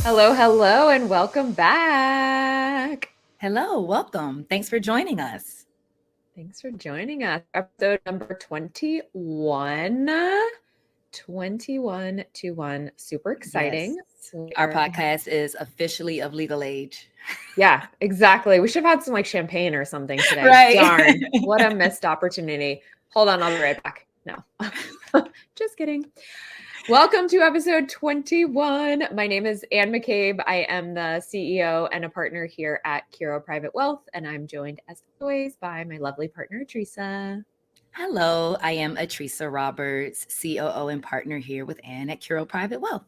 Hello, hello, and welcome back. Hello, welcome. Thanks for joining us. Thanks for joining us. Episode number 21. 21. Super Yes, exciting. our We're, podcast is officially of legal age. yeah, exactly. We should have had some like champagne or something today. Right. Darn, what a missed opportunity. Hold on, I'll be right back. No, just kidding. Welcome to episode 21. My name is Anne McCabe. I am the CEO and a partner here at Curo Private Wealth, and I'm joined as always by my lovely partner, Teresa. Hello, I am Atrisa Roberts, COO and partner here with Anne at Curo Private Wealth.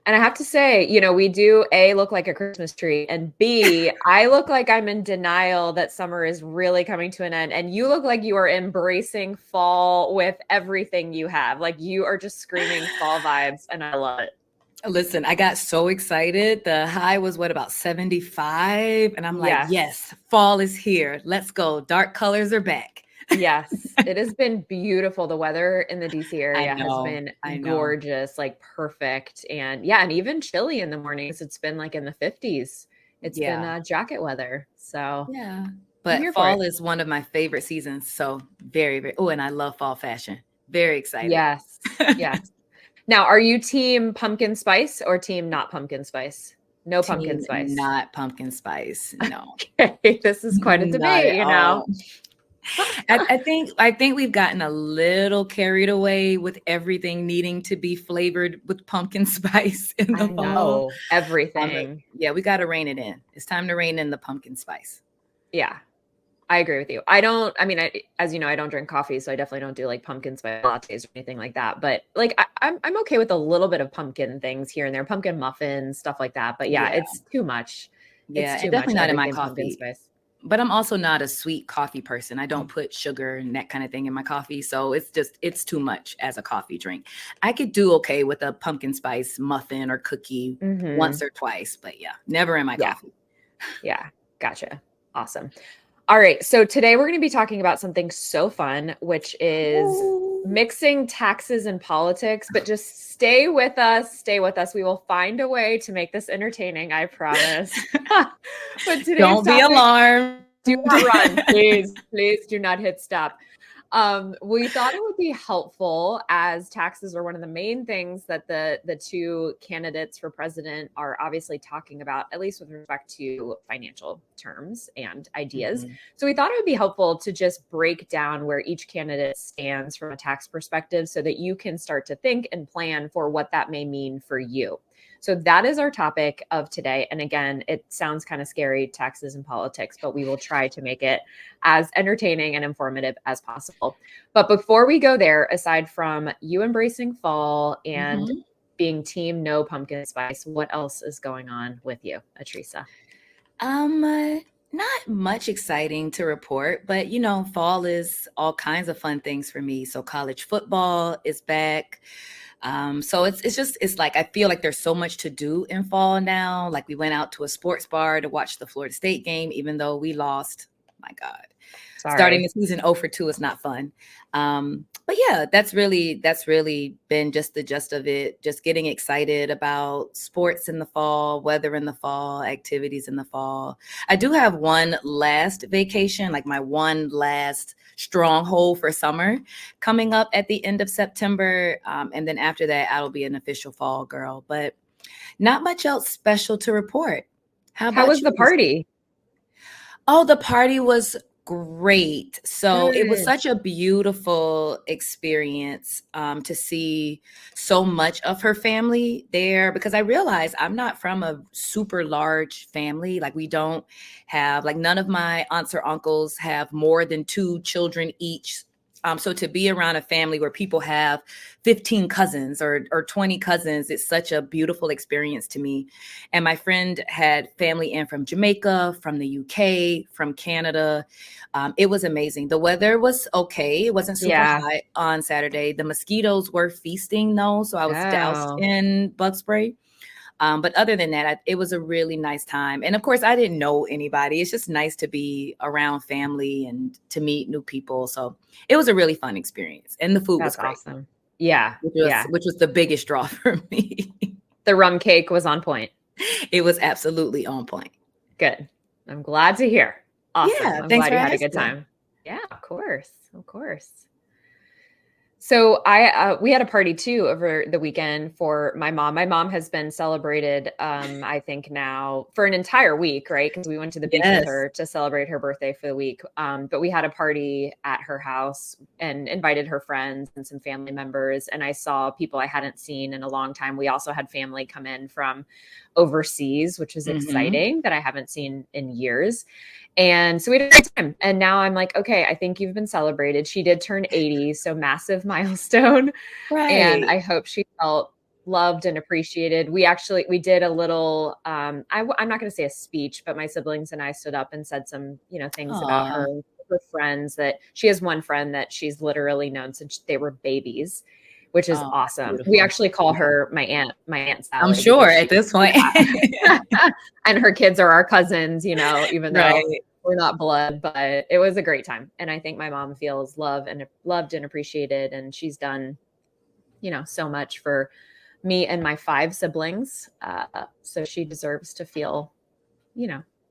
And I have to say, we do A, look like a Christmas tree, and B, I look like I'm in denial that summer is really coming to an end. And you look like you are embracing fall with everything you have. Like you are just screaming fall vibes, and I love it. Listen, I got so excited. The high was about 75, and I'm like, Yes. yes, fall is here. Let's go. Dark colors are back. Yes, it has been beautiful. The weather in the DC area has been I know. gorgeous, like perfect. And yeah, and even chilly in the mornings. It's been like in the 50s. It's been Yeah, jacket weather. So yeah. I'm But here for it. fall is one of my favorite seasons. So very, very. Oh, and I love fall fashion. Very excited. Yes. Yes. Now, are you team pumpkin spice or team not pumpkin spice? No pumpkin Team spice. not pumpkin spice. No, Okay, this is quite a not debate, at you know. all. I think we've gotten a little carried away with everything needing to be flavored with pumpkin spice in I the fall. know But everything. yeah, we got to rein it in. It's time to rein in the pumpkin spice. Yeah, I agree with you. I mean, as you know, I don't drink coffee, so I definitely don't do like pumpkin spice lattes or anything like that. But like, I'm okay with a little bit of pumpkin things here and there, pumpkin muffins, stuff like that. But yeah, Yeah, it's too much. It's yeah, too and much definitely not in my everything pumpkin coffee. spice. But I'm also not a sweet coffee person. I don't put sugar and that kind of thing in my coffee. So it's too much as a coffee drink. I could do okay with a pumpkin spice muffin or cookie once Hmm. or twice, but yeah, never in my Yeah, coffee. yeah, gotcha. Awesome. All right, so today we're going to be talking about something so fun, which is Ooh. mixing taxes and politics, but just stay with us. Stay with us. We will find a way to make this entertaining, I promise. But today's Don't be topic, alarmed. do not run. Please, please do not hit stop. We thought it would be helpful as taxes are one of the main things that the two candidates for president are obviously talking about, at least with respect to financial terms and ideas. Mhm. So we thought it would be helpful to just break down where each candidate stands from a tax perspective so that you can start to think and plan for what that may mean for you. So that is our topic of today. And again, it sounds kind of scary, taxes and politics, but we will try to make it as entertaining and informative as possible. But before we go there, aside from you embracing fall and Mhm. being team no pumpkin spice, what else is going on with you, Atrisa? Not much exciting to report, but fall is all kinds of fun things for me. So college football is back. So it's like I feel like there's so much to do in fall now. Like we went out to a sports bar to watch the Florida State game, even though we lost. My God. Starting the Sorry. season 0 for 2 is not fun. But yeah, that's really been just the gist of it. Just getting excited about sports in the fall, weather in the fall, activities in the fall. I do have one last vacation, like my one last stronghold for summer coming up at the end of September. And then after that, I'll be an official fall girl. But not much else special to report. How How about was you, the Lisa? party? Oh, the party was great. So it was Good. such a beautiful experience to see so much of her family there because I realized I'm not from a super large family. Like we don't have, like none of my aunts or uncles have more than two children each. So to be around a family where people have 15 cousins or 20 cousins, it's such a beautiful experience to me. And my friend had family in from Jamaica, from the UK, from Canada. It was amazing. The weather was okay. It wasn't super Yeah. hot on Saturday. The mosquitoes were feasting though, so I was doused Oh, in bug spray. But other than that, it was a really nice time. And of course, I didn't know anybody. It's just nice to be around family and to meet new people. So it was a really fun experience. And the food was that's great, awesome. Yeah. which was Yeah. which was the biggest draw for me. The rum cake was on point. It was absolutely on point. Good. I'm glad to hear. Awesome. Yeah, I'm thanks glad for you had a good asking. time. Yeah, of course. Of course. So we had a party too over the weekend for my mom. My mom has been celebrated, I think now for an entire week, right? Because we went to the beach with Yes. her to celebrate her birthday for the week. But we had a party at her house and invited her friends and some family members. And I saw people I hadn't seen in a long time. We also had family come in from overseas, which is exciting that I haven't seen in years. And so we had a great time. And now I'm like, okay, I think you've been celebrated. She did turn 80, so massive milestone. And Right. I hope she felt loved and appreciated. We did a little, I'm not going to say a speech, but my siblings and I stood up and said some, things about Aw. her friends. That she has one friend that she's literally known since they were babies, which is Oh, that's awesome. We beautiful. actually call her my Aunt I'm Sally, sure because at this point. and her kids are our cousins, even though Right. we're not blood. But it was a great time. And I think my mom feels loved and appreciated. And she's done, so much for me and my 5 siblings. So she deserves to feel,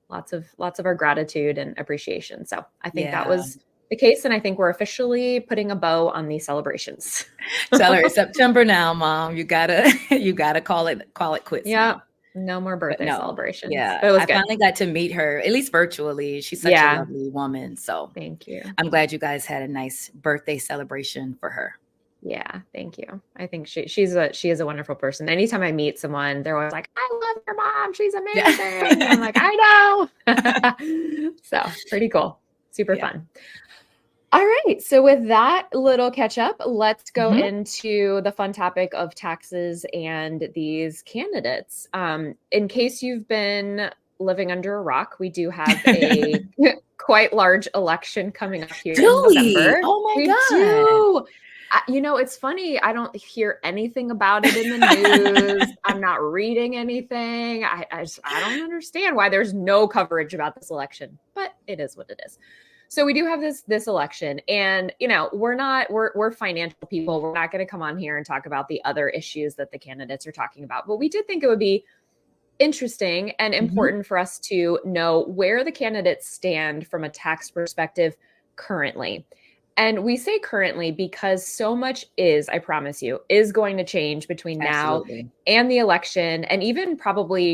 lots of our gratitude and appreciation. So I think that Yeah. was the case. And I think we're officially putting a bow on these celebrations. Tell her it's September now, Mom. You gotta call it quits Yeah. now. No more But birthday no, celebrations. yeah, But it was I good. finally got to meet her, at least virtually. She's such a Yeah. lovely woman. So Thank you. I'm glad you guys had a nice birthday celebration for her. Yeah, thank you. I think she is a wonderful person. Anytime I meet someone, they're always like, "I love your mom. She's Yeah. amazing." I'm like, "I know." So pretty cool. Super Yeah. fun. All right. So with that little catch up, let's go Mhm. into the fun topic of taxes and these candidates. In case you've been living under a rock, we do have a quite large election coming up here in Do we? November. Oh my We God. do. It's funny. I don't hear anything about it in the news. I'm not reading anything. I don't understand why there's no coverage about this election, but it is what it is. So we do have this election, and we're financial people. We're not going to come on here and talk about the other issues that the candidates are talking about, but we did think it would be interesting and Mhm. important for us to know where the candidates stand from a tax perspective currently. And we say currently because so much I promise you, is going to change between now Absolutely. and the election, and even probably,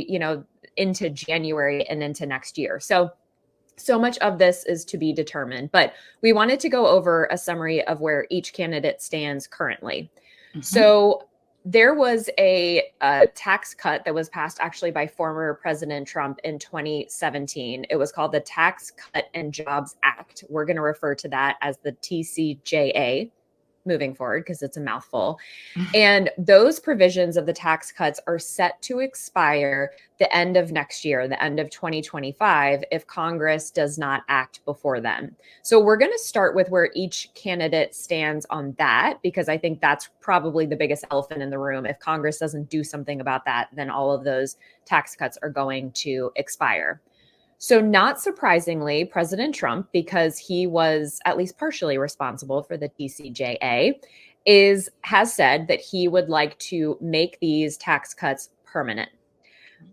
into January and into next year. So much of this is to be determined, but we wanted to go over a summary of where each candidate stands currently. Mhm. So there was a tax cut that was passed actually by former President Trump in 2017. It was called the Tax Cut and Jobs Act. We're going to refer to that as the TCJA moving forward because it's a mouthful. And those provisions of the tax cuts are set to expire the end of next year, the end of 2025, if Congress does not act before then. So we're going to start with where each candidate stands on that, because I think that's probably the biggest elephant in the room. If Congress doesn't do something about that, then all of those tax cuts are going to expire. So, not surprisingly, President Trump, because he was at least partially responsible for the TCJA, has said that he would like to make these tax cuts permanent.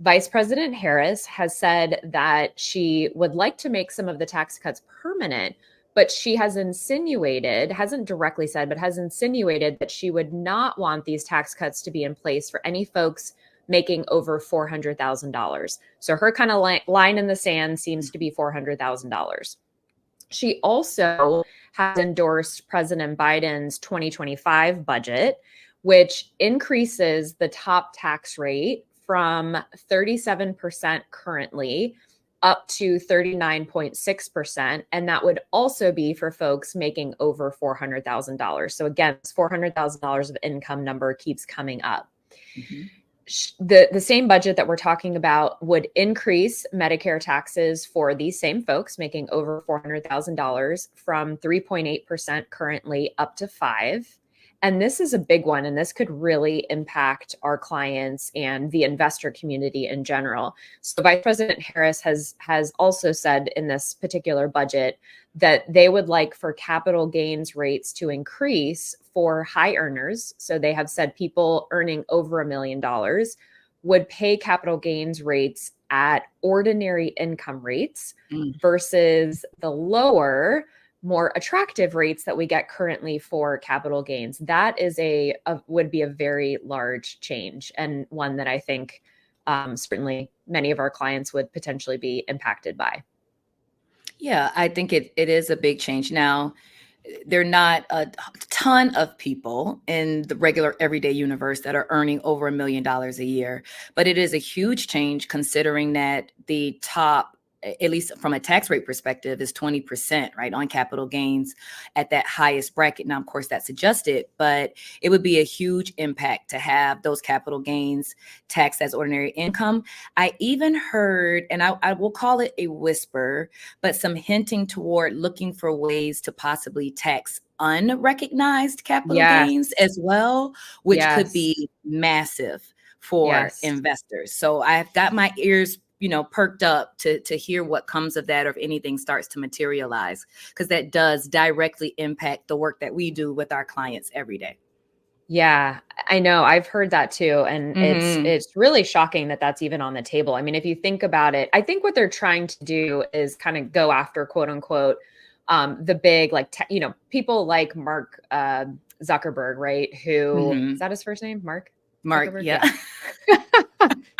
Vice President Harris has said that she would like to make some of the tax cuts permanent, but she has insinuated, hasn't directly said, but has insinuated that she would not want these tax cuts to be in place for any folks making over $400,000. So her kind of line in the sand seems to be $400,000. She also has endorsed President Biden's 2025 budget, which increases the top tax rate from 37% currently up to 39.6%. And that would also be for folks making over $400,000. So again, this $400,000 of income number keeps coming up. Mhm. The same budget that we're talking about would increase Medicare taxes for these same folks making over $400,000 from 3.8% currently up to 5%. And this is a big one, and this could really impact our clients and the investor community in general. So Vice President Harris has also said in this particular budget that they would like for capital gains rates to increase for high earners. So they have said people earning over $1 million would pay capital gains rates at ordinary income rates Mm. versus the lower, more attractive rates that we get currently for capital gains. That is would be a very large change, and one that I think certainly many of our clients would potentially be impacted by. Yeah, I think it is a big change. Now, there are not a ton of people in the regular everyday universe that are earning over $1 million a year, but it is a huge change considering that the top, at least from a tax rate perspective, is 20%, right, on capital gains at that highest bracket. Now, of course, that's adjusted, but it would be a huge impact to have those capital gains taxed as ordinary income. I even heard, and I will call it a whisper, but some hinting toward looking for ways to possibly tax unrecognized capital Yes. gains as well, which could Yes. be massive for Yes. investors. So I've got my ears, perked up to hear what comes of that, or if anything starts to materialize, because that does directly impact the work that we do with our clients every day. Yeah, I know. I've heard that too. And Mm-hmm. it's really shocking that that's even on the table. I mean, if you think about it, I think what they're trying to do is kind of go after, quote unquote, the big, like, people like Mark Zuckerberg, right? Who Mm-hmm. is that his first name? Mark Mark, Zuckerberg? yeah.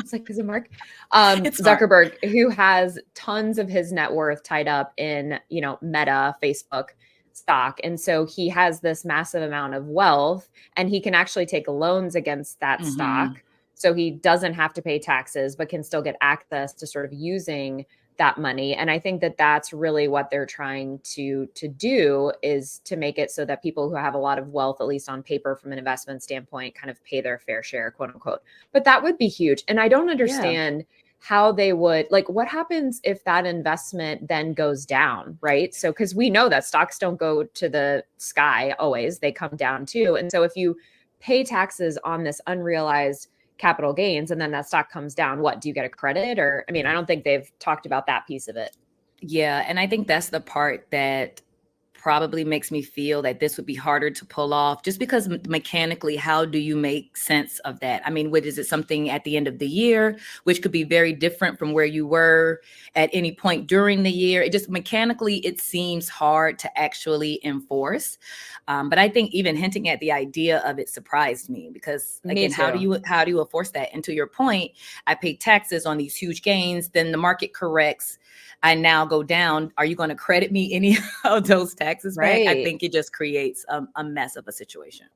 It's like, is it Mark? It's Mark. Zuckerberg, who has tons of his net worth tied up in, Meta, Facebook stock. And so he has this massive amount of wealth, and he can actually take loans against that Mm-hmm. stock. So he doesn't have to pay taxes, but can still get access to sort of using that money. And I think that that's really what they're trying to do, is to make it so that people who have a lot of wealth, at least on paper from an investment standpoint, kind of pay their fair share, quote unquote. But that would be huge. And I don't understand how they would, like, what happens if that investment then goes down, right? So, because we know that stocks don't go to the sky always, they come down too. And so if you pay taxes on this unrealized capital gains and then that stock comes down, what, do you get a credit? Or, I mean, I don't think they've talked about that piece of it. Yeah, and I think that's the part that probably makes me feel that this would be harder to pull off, just because mechanically, how do you make sense of that? I mean, what is it, something at the end of the year, which could be very different from where you were at any point during the year? It just mechanically, it seems hard to actually enforce. But I think even hinting at the idea of it surprised me, because again, how do you enforce that? And to your point, I pay taxes on these huge gains, then the market corrects, I now go down. Are you going to credit me any of those taxes back? I Right. think it just creates a mess of a situation.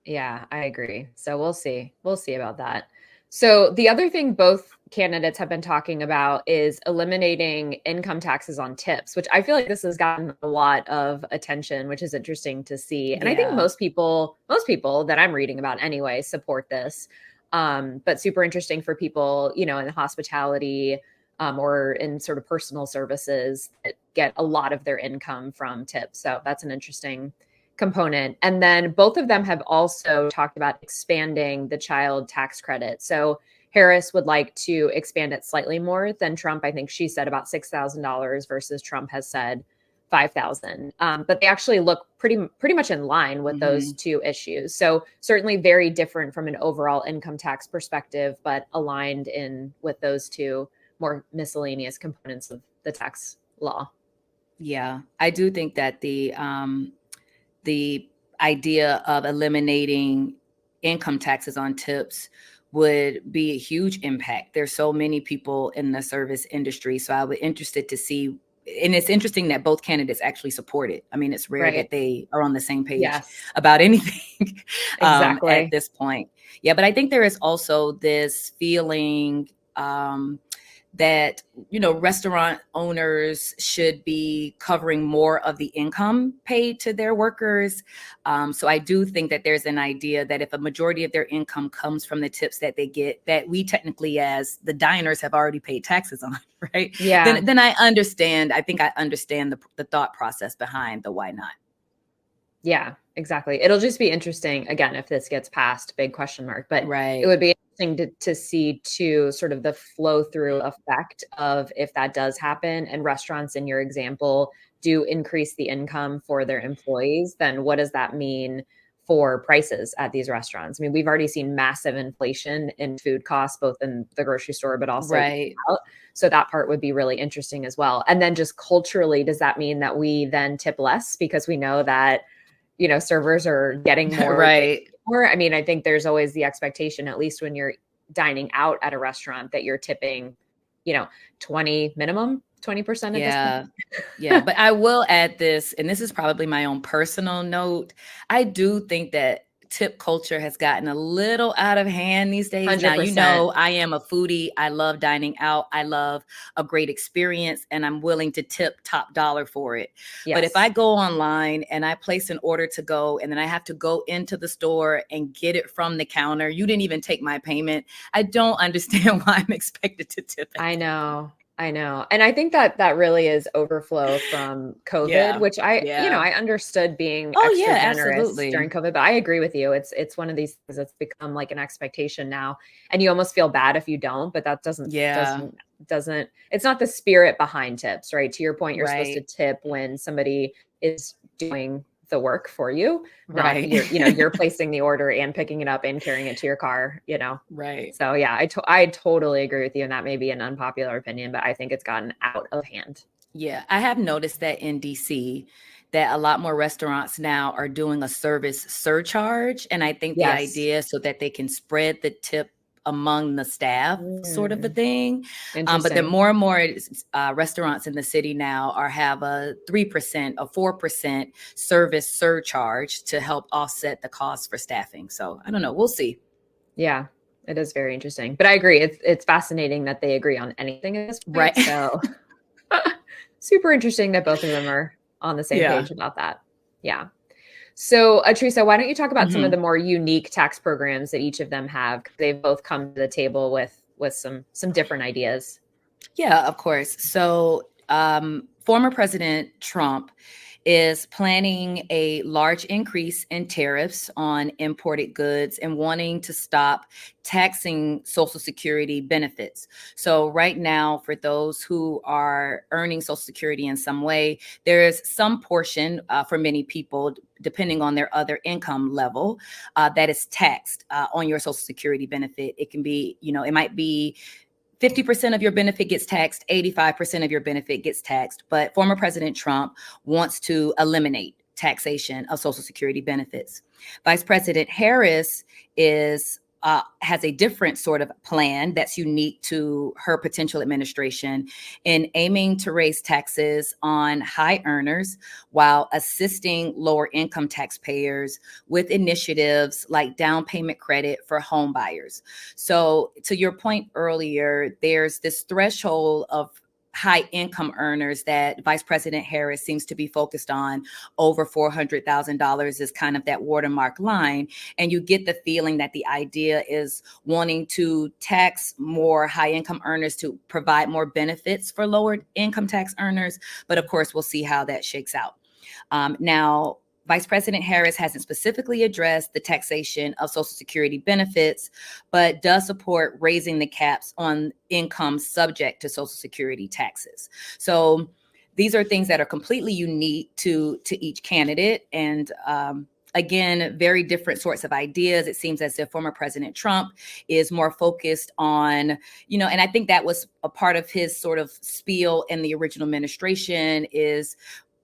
Yeah, I agree. So we'll see. We'll see about that. So the other thing both candidates have been talking about is eliminating income taxes on tips, which I feel like this has gotten a lot of attention, which is interesting to see. And I think Yeah. most people that I'm reading about anyway, support this. But super interesting for people, in hospitality, or in sort of personal services that get a lot of their income from tips. So that's an interesting component. And then both of them have also talked about expanding the child tax credit. So Harris would like to expand it slightly more than Trump. I think she said about $6,000 versus Trump has said 5,000. But they actually look pretty much in line with those two issues. So certainly very different from an overall income tax perspective, but aligned in with those two more miscellaneous components of the tax law. Yeah, I do think that the idea of eliminating income taxes on tips would be a huge impact. There's so many people in the service industry, so I would be interested to see. And it's interesting that both candidates actually support it. I mean, it's rare that they are on the same page Yes. about anything Exactly. at this point. Yeah, but I think there is also this feeling that, restaurant owners should be covering more of the income paid to their workers. So I do think that there's an idea that if a majority of their income comes from the tips that they get, that we technically as the diners have already paid taxes on, right? Yeah. Then I understand. I think I understand the thought process behind the why not. Yeah, exactly. It'll just be interesting, again, if this gets passed, big question mark, but Right. it would be interesting to see too, sort of the flow through effect of if that does happen and restaurants in your example do increase the income for their employees, then what does that mean for prices at these restaurants. I mean, we've already seen massive inflation in food costs, both in the grocery store, but also Right. out. So that part would be really interesting as well. And then just culturally, does that mean that we then tip less because we know that, servers are getting more? Right. More? I mean, I think there's always the expectation, at least when you're dining out at a restaurant, that you're tipping, 20 minimum, 20% at this point. Yeah. But I will add this, and this is probably my own personal note. I do think that tip culture has gotten a little out of hand these days. Now, 100%. I am a foodie. I love dining out. I love a great experience, and I'm willing to tip top dollar for it. Yes. But if I go online and I place an order to go, and then I have to go into the store and get it from the counter, you didn't even take my payment. I don't understand why I'm expected to tip it. I know. And I think that really is overflow from COVID, which I understood being extra generous absolutely. during COVID, but I agree with you. It's one of these things that's become like an expectation now, and you almost feel bad if you don't, but that doesn't, it's not the spirit behind tips, right? To your point, you're supposed to tip when somebody is doing the work for you, right? You're placing the order and picking it up and carrying it to your car, right. So yeah, I totally agree with you, and that may be an unpopular opinion, but I think it's gotten out of hand. Yeah, I have noticed that in DC, that a lot more restaurants now are doing a service surcharge, and I think the idea so that they can spread the tip among the staff, sort of a thing. But then more and more restaurants in the city now have a 3%, a 4% service surcharge to help offset the cost for staffing. So I don't know. We'll see. Yeah, it is very interesting. But I agree. It's fascinating that they agree on anything at this point. Right. So super interesting that both of them are on the same page about that. Yeah. So, Teresa, why don't you talk about some of the more unique tax programs that each of them have? They've both come to the table with some different ideas. Yeah, of course. So, former President Trump is planning a large increase in tariffs on imported goods and wanting to stop taxing Social Security benefits. So right now, for those who are earning Social Security in some way, there is some portion for many people, depending on their other income level, that is taxed on your Social Security benefit. It can be, it might be 50% of your benefit gets taxed, 85% of your benefit gets taxed. But former President Trump wants to eliminate taxation of Social Security benefits. Vice President Harris has a different sort of plan that's unique to her potential administration in aiming to raise taxes on high earners while assisting lower income taxpayers with initiatives like down payment credit for home buyers. So to your point earlier, there's this threshold of high income earners that Vice President Harris seems to be focused on. Over $400,000 is kind of that watermark line. And you get the feeling that the idea is wanting to tax more high income earners to provide more benefits for lower income tax earners. But of course, we'll see how that shakes out. Now, Vice President Harris hasn't specifically addressed the taxation of Social Security benefits, but does support raising the caps on income subject to Social Security taxes. So these are things that are completely unique to each candidate. And again, very different sorts of ideas. It seems as if former President Trump is more focused on, and I think that was a part of his sort of spiel in the original administration, is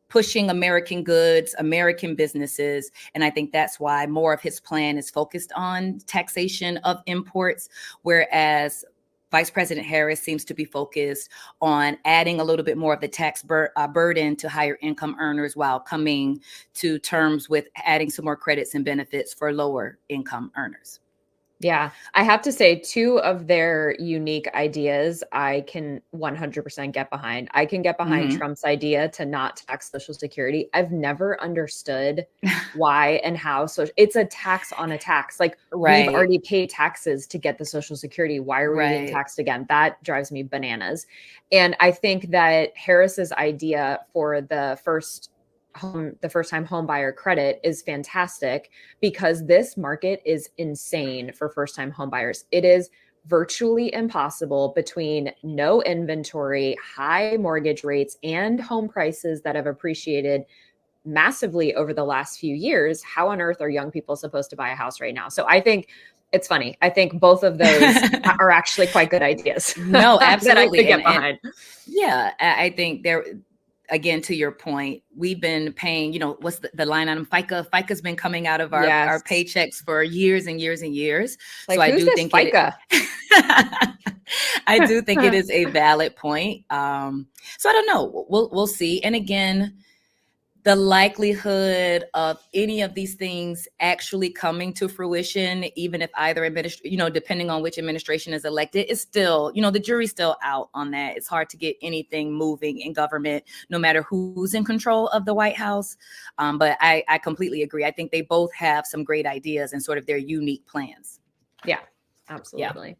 pushing American goods, American businesses. And I think that's why more of his plan is focused on taxation of imports, whereas Vice President Harris seems to be focused on adding a little bit more of the tax burden to higher income earners while coming to terms with adding some more credits and benefits for lower income earners. Yeah, I have to say, two of their unique ideas I can 100% get behind. I can get behind Trump's idea to not tax Social Security. I've never understood why and how. So it's a tax on a tax. Like, we've already paid taxes to get the Social Security. Why are we being taxed again? That drives me bananas. And I think that Harris's idea for the first-time home buyer credit is fantastic, because this market is insane for first-time home buyers. It is virtually impossible, between no inventory, high mortgage rates, and home prices that have appreciated massively over the last few years, how on earth are young people supposed to buy a house right now? So I think it's funny. I think both of those are actually quite good ideas. No, absolutely. that I could get behind. Yeah, I think there, again, to your point, we've been paying, what's the line item? FICA. FICA's been coming out of our paychecks for years and years and years. Like, so I who's do this think FICA? I do think it is a valid point. So I don't know. We'll see. And again, the likelihood of any of these things actually coming to fruition, even if either depending on which administration is elected, is still, the jury's still out on that. It's hard to get anything moving in government, no matter who's in control of the White House. But I completely agree. I think they both have some great ideas and sort of their unique plans. Yeah, absolutely.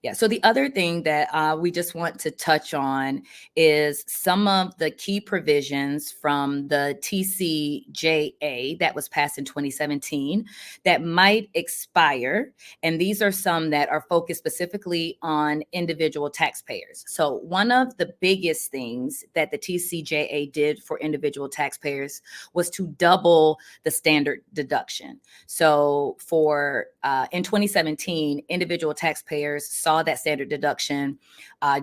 Yeah. So the other thing that we just want to touch on is some of the key provisions from the TCJA that was passed in 2017 that might expire. And these are some that are focused specifically on individual taxpayers. So one of the biggest things that the TCJA did for individual taxpayers was to double the standard deduction. So in 2017, individual taxpayers saw that standard deduction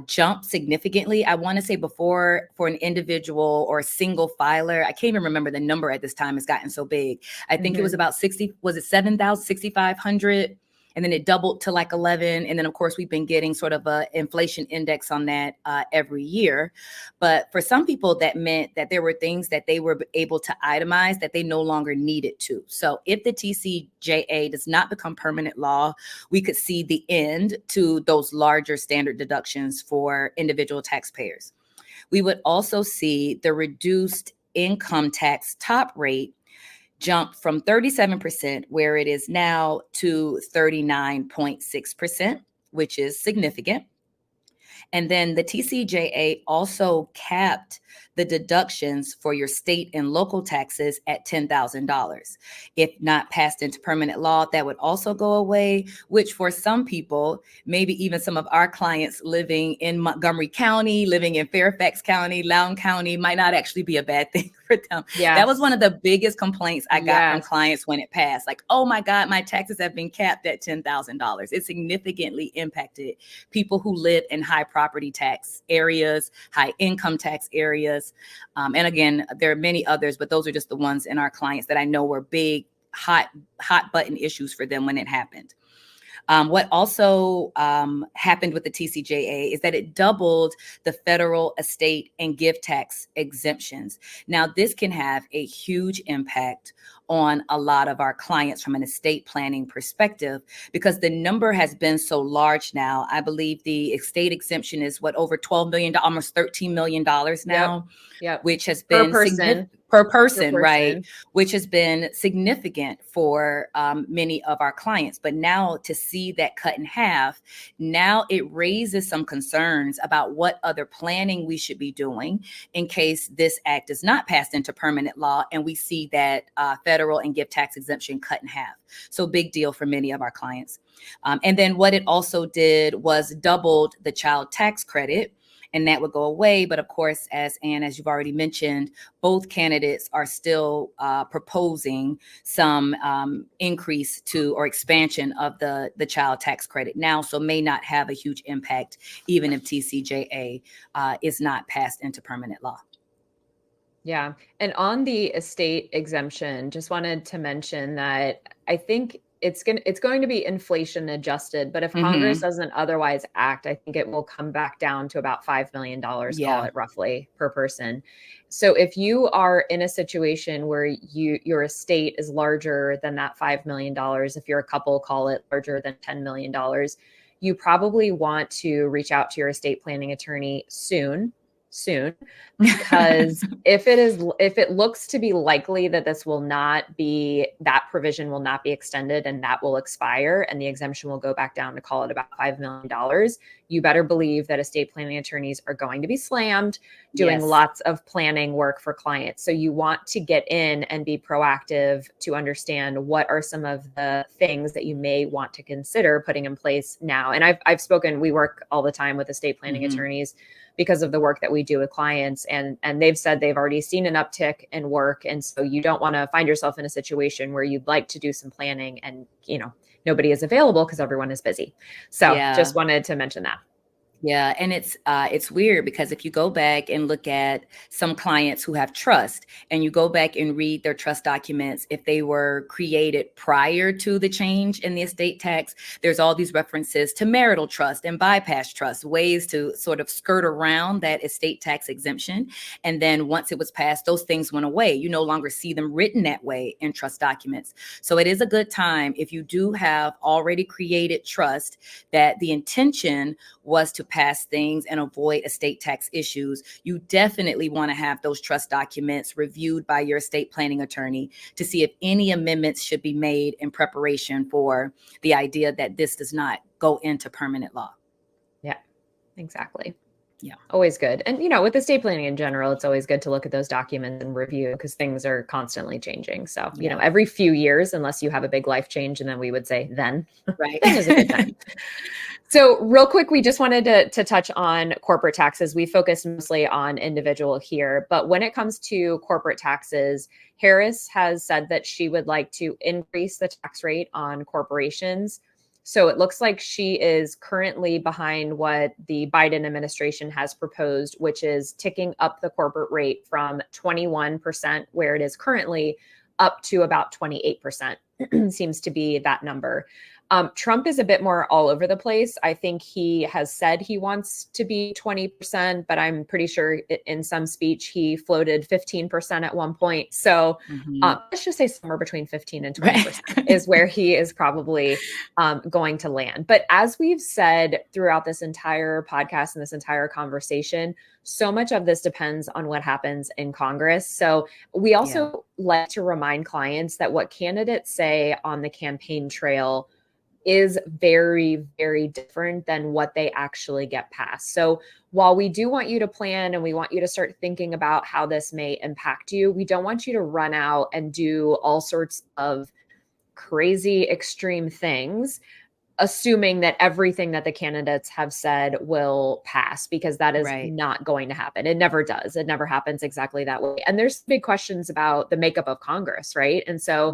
jump significantly. I want to say before, for an individual or a single filer, I can't even remember the number at this time. It's gotten so big. I think it was about 7,000, 6,500. And then it doubled to like 11. And then, of course, we've been getting sort of an inflation index on that every year. But for some people, that meant that there were things that they were able to itemize that they no longer needed to. So if the TCJA does not become permanent law, we could see the end to those larger standard deductions for individual taxpayers. We would also see the reduced income tax top rate jump from 37%, where it is now, to 39.6%, which is significant. And then the TCJA also capped the deductions for your state and local taxes at $10,000. If not passed into permanent law, that would also go away, which for some people, maybe even some of our clients living in Montgomery County, living in Fairfax County, Loudoun County, might not actually be a bad thing for them. Yes. That was one of the biggest complaints I got from clients when it passed. Like, oh my God, my taxes have been capped at $10,000. It significantly impacted people who live in high property tax areas, high income tax areas. And again, there are many others, but those are just the ones in our clients that I know were big, hot button issues for them when it happened. What also happened with the TCJA is that it doubled the federal estate and gift tax exemptions. Now, this can have a huge impact on a lot of our clients from an estate planning perspective, because the number has been so large now. I believe the estate exemption is over $12 million, almost $13 million now, which has been per person, right? Which has been significant for many of our clients. But now to see that cut in half, now it raises some concerns about what other planning we should be doing in case this act is not passed into permanent law and we see that federal and gift tax exemption cut in half. So big deal for many of our clients. And then what it also did was doubled the child tax credit, and that would go away. But of course, as you've already mentioned, both candidates are still proposing some increase to or expansion of the child tax credit now, so may not have a huge impact even if TCJA is not passed into permanent law. Yeah. And on the estate exemption, just wanted to mention that I think it's going to be inflation adjusted, but if Congress doesn't otherwise act, I think it will come back down to about $5 million, call it roughly, per person. So if you are in a situation where your estate is larger than that $5 million, if you're a couple, call it larger than $10 million, you probably want to reach out to your estate planning attorney soon, because if it looks to be likely that that provision will not be extended and that will expire and the exemption will go back down to, call it, about $5 million, you better believe that estate planning attorneys are going to be slammed doing Yes. lots of planning work for clients. So you want to get in and be proactive to understand what are some of the things that you may want to consider putting in place now. And I've spoken, we work all the time with estate planning attorneys because of the work that we do with clients. And they've said they've already seen an uptick in work. And so you don't want to find yourself in a situation where you'd like to do some planning and, nobody is available because everyone is busy. So just wanted to mention that. Yeah. And it's weird because if you go back and look at some clients who have trust and you go back and read their trust documents, if they were created prior to the change in the estate tax, there's all these references to marital trust and bypass trust, ways to sort of skirt around that estate tax exemption. And then once it was passed, those things went away. You no longer see them written that way in trust documents. So it is a good time if you do have already created trust that the intention was to pass things and avoid estate tax issues. You definitely want to have those trust documents reviewed by your estate planning attorney to see if any amendments should be made in preparation for the idea that this does not go into permanent law. Yeah, exactly. Yeah. Always good. And, with estate planning in general, it's always good to look at those documents and review because things are constantly changing. So, every few years, unless you have a big life change, and then we would say then, right. Then is a good time. So real quick, we just wanted to touch on corporate taxes. We focused mostly on individual here, but when it comes to corporate taxes, Harris has said that she would like to increase the tax rate on corporations. So it looks like she is currently behind what the Biden administration has proposed, which is ticking up the corporate rate from 21%, where it is currently, up to about 28%. Seems to be that number. Trump is a bit more all over the place. I think he has said he wants to be 20%, but I'm pretty sure in some speech he floated 15% at one point. So let's just say somewhere between 15 and 20% is where he is probably going to land. But as we've said throughout this entire podcast and this entire conversation, so much of this depends on what happens in Congress. So we also like to remind clients that what candidates say on the campaign trail is very, very different than what they actually get passed. So while we do want you to plan and we want you to start thinking about how this may impact you, we don't want you to run out and do all sorts of crazy extreme things, assuming that everything that the candidates have said will pass, because that is not going to happen. It never does. It never happens exactly that way. And there's big questions about the makeup of Congress, right? And so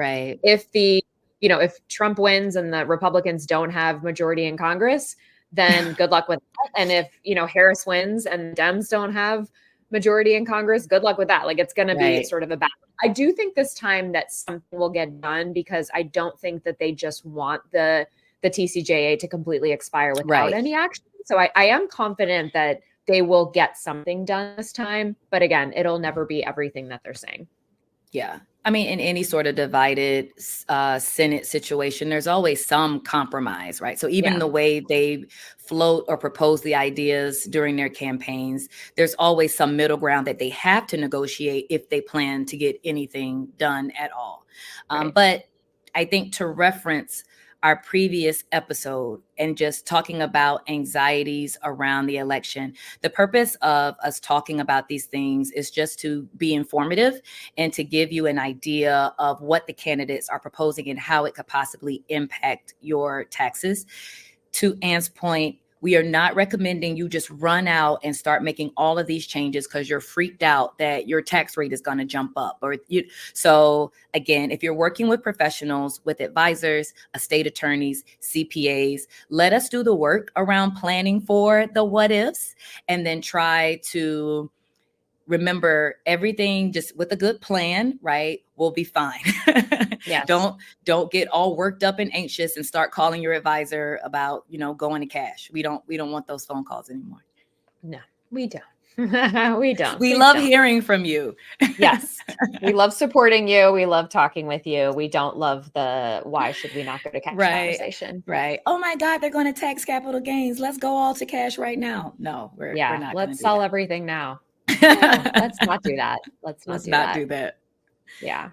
if Trump wins and the Republicans don't have majority in Congress, then good luck with that. And if, Harris wins and the Dems don't have majority in Congress, good luck with that. Like, it's going to be sort of a battle. I do think this time that something will get done, because I don't think that they just want the TCJA to completely expire without any action. So I am confident that they will get something done this time. But again, it'll never be everything that they're saying. Yeah. I mean, in any sort of divided Senate situation, there's always some compromise, right? So even the way they float or propose the ideas during their campaigns, there's always some middle ground that they have to negotiate if they plan to get anything done at all. But I think to reference our previous episode and just talking about anxieties around the election, the purpose of us talking about these things is just to be informative and to give you an idea of what the candidates are proposing and how it could possibly impact your taxes. To Anne's point, we are not recommending you just run out and start making all of these changes because you're freaked out that your tax rate is going to jump up. So again, if you're working with professionals, with advisors, estate attorneys, CPAs, let us do the work around planning for the what ifs, and then try to remember everything just with a good plan, right? We'll be fine. Yes. Don't get all worked up and anxious and start calling your advisor about, going to cash. We don't want those phone calls anymore. No, we don't. We don't. We love hearing from you. Yes. We love supporting you. We love talking with you. We don't love the why should we not go to cash conversation. Right. Oh my God, they're going to tax capital gains. Let's go all to cash right now. No, we're not. Let's sell everything now. No, let's not do that. Let's not do that. do that. Yeah.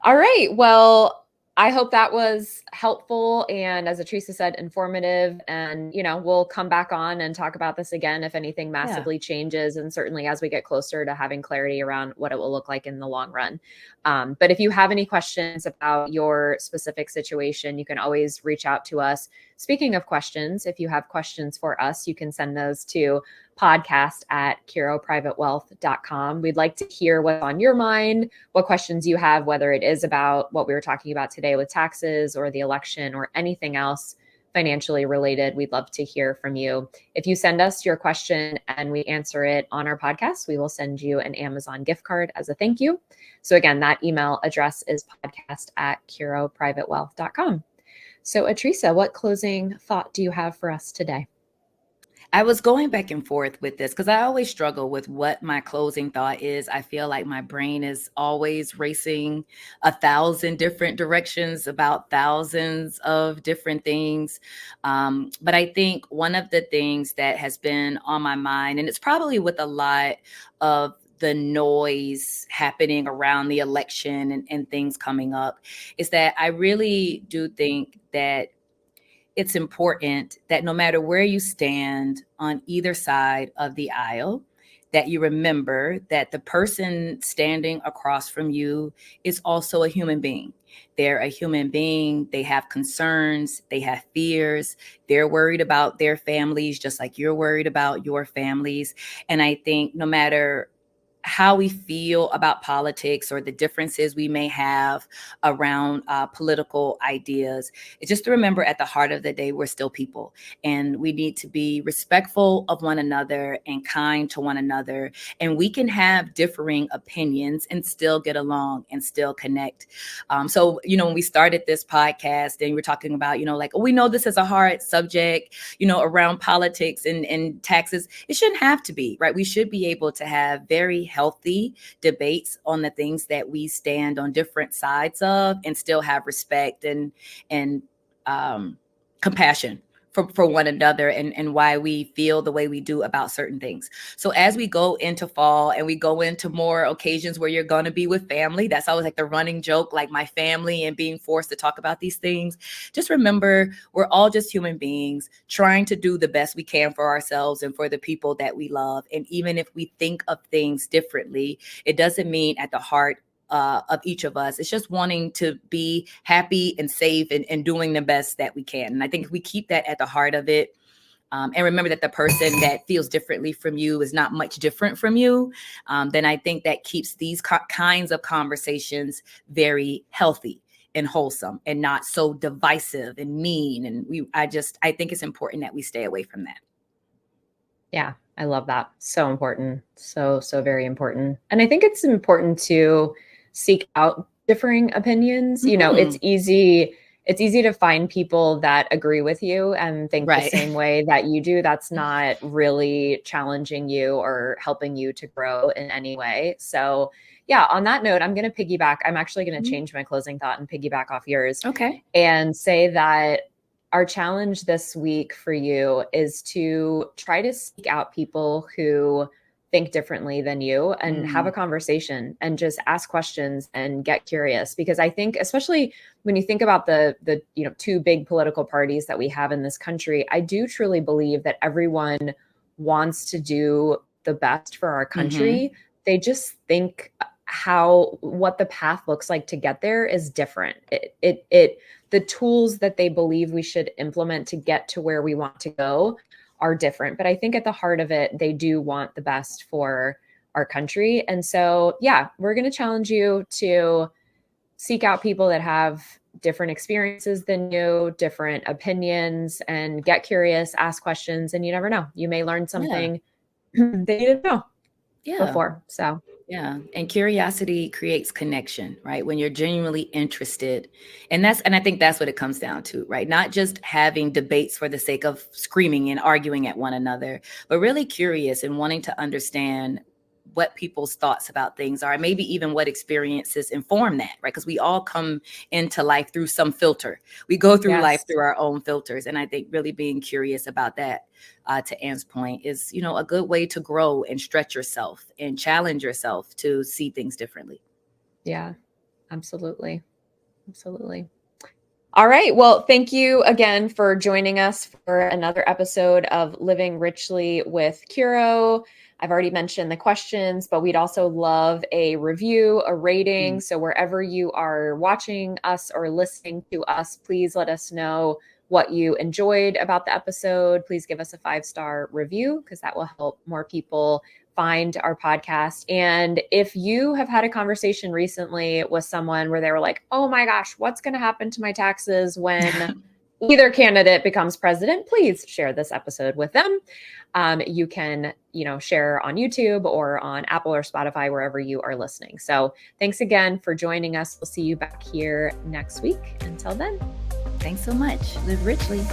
All right. Well, I hope that was helpful and, as Teresa said, informative. And, we'll come back on and talk about this again if anything massively changes. And certainly as we get closer to having clarity around what it will look like in the long run. But if you have any questions about your specific situation, you can always reach out to us. Speaking of questions, if you have questions for us, you can send those to podcast@curoprivatewealth.com. We'd like to hear what's on your mind, what questions you have, whether it is about what we were talking about today with taxes or the election or anything else financially related. We'd love to hear from you. If you send us your question and we answer it on our podcast, we will send you an Amazon gift card as a thank you. So again, that email address is podcast@curoprivatewealth.com. So Teresa, what closing thought do you have for us today? I was going back and forth with this because I always struggle with what my closing thought is. I feel like my brain is always racing 1,000 different directions about thousands of different things. But I think one of the things that has been on my mind, and it's probably with a lot of the noise happening around the election and things coming up, is that I really do think that it's important that no matter where you stand on either side of the aisle, that you remember that the person standing across from you is also a human being. They're a human being. They have concerns. They have fears. They're worried about their families, just like you're worried about your families. And I think no matter how we feel about politics or the differences we may have around political ideas, it's just to remember at the heart of the day, we're still people, and we need to be respectful of one another and kind to one another. And we can have differing opinions and still get along and still connect. So, when we started this podcast and we're talking about, we know this is a hard subject, around politics and taxes. It shouldn't have to be, right? We should be able to have very healthy debates on the things that we stand on different sides of and still have respect and compassion for one another and why we feel the way we do about certain things. So as we go into fall and we go into more occasions where you're going to be with family, that's always like the running joke, like my family and being forced to talk about these things. Just remember, we're all just human beings trying to do the best we can for ourselves and for the people that we love. And even if we think of things differently, it doesn't mean at the heart of each of us, it's just wanting to be happy and safe and doing the best that we can. And I think if we keep that at the heart of it, and remember that the person that feels differently from you is not much different from you, then I think that keeps these kinds of conversations very healthy and wholesome and not so divisive and mean. And I think it's important that we stay away from that. Yeah, I love that. So important. So very important. And I think it's important to seek out differing opinions. Mm-hmm. It's easy to find people that agree with you and think the same way that you do. That's not really challenging you or helping you to grow in any way. So yeah, on that note, I'm going to piggyback. I'm actually going to change my closing thought and piggyback off yours. Okay. And say that our challenge this week for you is to try to seek out people who think differently than you and have a conversation and just ask questions and get curious. Because I think, especially when you think about the two big political parties that we have in this country, I do truly believe that everyone wants to do the best for our country. They just think what the path looks like to get there is different. The tools that they believe we should implement to get to where we want to go are different. But I think at the heart of it, they do want the best for our country. And so, yeah, we're going to challenge you to seek out people that have different experiences than you, different opinions, and get curious, ask questions, and you never know. You may learn something that you didn't know before. So yeah. And curiosity creates connection, right? When you're genuinely interested. And I think that's what it comes down to, right? Not just having debates for the sake of screaming and arguing at one another, but really curious and wanting to understand what people's thoughts about things are, maybe even what experiences inform that, right? Because we all come into life through some filter. We go through life through our own filters. And I think really being curious about that, to Anne's point, is, a good way to grow and stretch yourself and challenge yourself to see things differently. Yeah, absolutely. Absolutely. All right. Well, thank you again for joining us for another episode of Living Richly with Curo. I've already mentioned the questions, but we'd also love a review, a rating. So wherever you are watching us or listening to us, please let us know what you enjoyed about the episode. Please give us a 5-star review because that will help more people find our podcast. And if you have had a conversation recently with someone where they were like, oh my gosh, what's going to happen to my taxes when either candidate becomes president, please share this episode with them. You can, share on YouTube or on Apple or Spotify, wherever you are listening. So thanks again for joining us. We'll see you back here next week. Until then. Thanks so much. Live richly.